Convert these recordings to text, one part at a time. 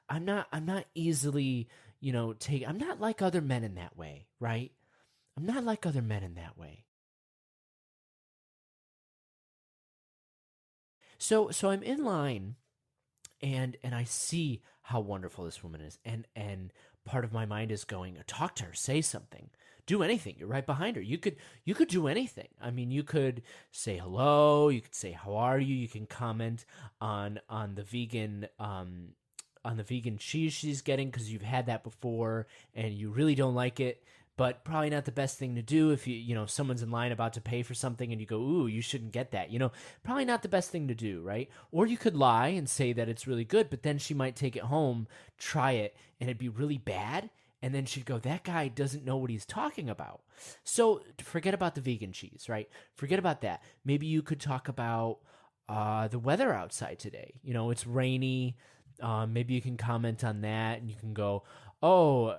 I'm not easily, I'm not like other men in that way, right? I'm not like other men in that way. So I'm in line, and I see how wonderful this woman is, and part of my mind is going, talk to her, say something, do anything. You're right behind her. You could do anything. I mean, you could say hello, you could say how are you, you can comment on the vegan on the vegan cheese she's getting because you've had that before and you really don't like it. But probably not the best thing to do if someone's in line about to pay for something and you go, ooh, you shouldn't get that. Probably not the best thing to do, right? Or you could lie and say that it's really good, but then she might take it home, try it, and it'd be really bad. And then she'd go, that guy doesn't know what he's talking about. So forget about the vegan cheese, right? Forget about that. Maybe you could talk about the weather outside today. It's rainy. Maybe you can comment on that and you can go, oh,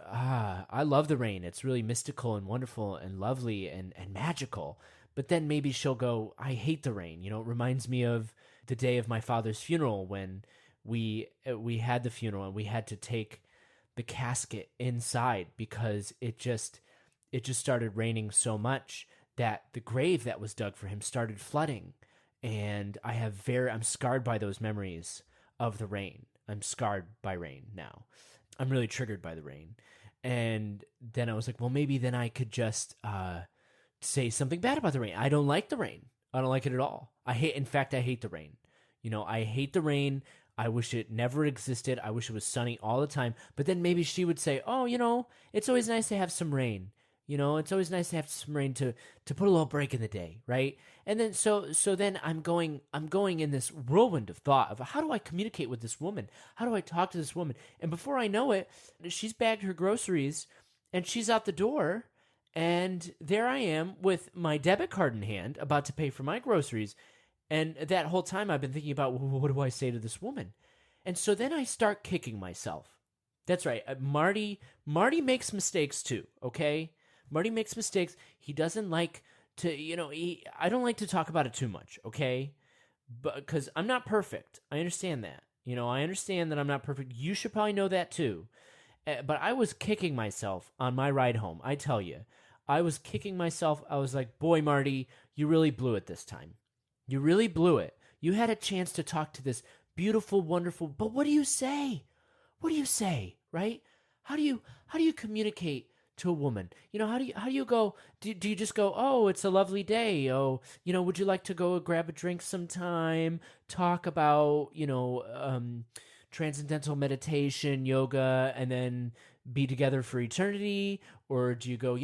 I love the rain. It's really mystical and wonderful and lovely and magical. But then maybe she'll go, I hate the rain. It reminds me of the day of my father's funeral when we had the funeral and we had to take the casket inside because it just started raining so much that the grave that was dug for him started flooding. And I'm scarred by those memories of the rain. I'm scarred by rain now. I'm really triggered by the rain. And then I was like, well, maybe then I could just say something bad about the rain. I don't like the rain. I don't like it at all. In fact, I hate the rain. I hate the rain. I wish it never existed. I wish it was sunny all the time. But then maybe she would say, oh, it's always nice to have some rain. It's always nice to have some rain to put a little break in the day, right? And then so then I'm going in this whirlwind of thought of how do I communicate with this woman? How do I talk to this woman? And before I know it, she's bagged her groceries and she's out the door, and there I am with my debit card in hand about to pay for my groceries. And that whole time I've been thinking about, well, what do I say to this woman? And so then I start kicking myself. That's right. Marty makes mistakes too, okay? Marty makes mistakes. He doesn't like to, I don't like to talk about it too much, okay? But because I'm not perfect. I understand that. I understand that I'm not perfect. You should probably know that too. But I was kicking myself on my ride home. I tell you, I was kicking myself. I was like, boy, Marty, you really blew it this time. You really blew it. You had a chance to talk to this beautiful, wonderful, but what do you say? What do you say, right? How do you communicate to a woman? How do you go? Do you just go, oh, it's a lovely day? Oh, would you like to go grab a drink sometime? Talk about, transcendental meditation, yoga, and then be together for eternity? Or do you go,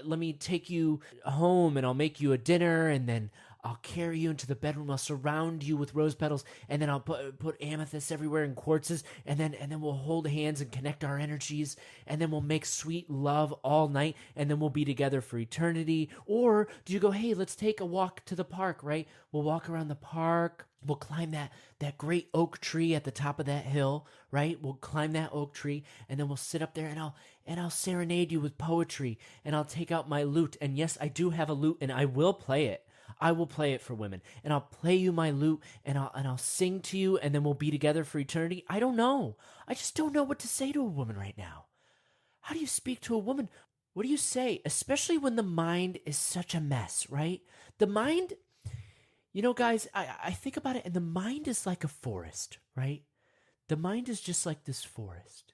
let me take you home and I'll make you a dinner and then I'll carry you into the bedroom. I'll surround you with rose petals, and then I'll put amethyst everywhere and quartzes, and then we'll hold hands and connect our energies, and then we'll make sweet love all night, and then we'll be together for eternity. Or do you go, hey, let's take a walk to the park, right? We'll walk around the park. We'll climb that great oak tree at the top of that hill, right? We'll climb that oak tree, and then we'll sit up there, and I'll serenade you with poetry, and I'll take out my lute. And yes, I do have a lute, and I will play it. I will play it for women, and I'll play you my lute, and I'll sing to you, and then we'll be together for eternity. I don't know. I just don't know what to say to a woman right now. How do you speak to a woman? What do you say? Especially when the mind is such a mess, right? The mind, guys, I think about it, and the mind is like a forest, right? The mind is just like this forest.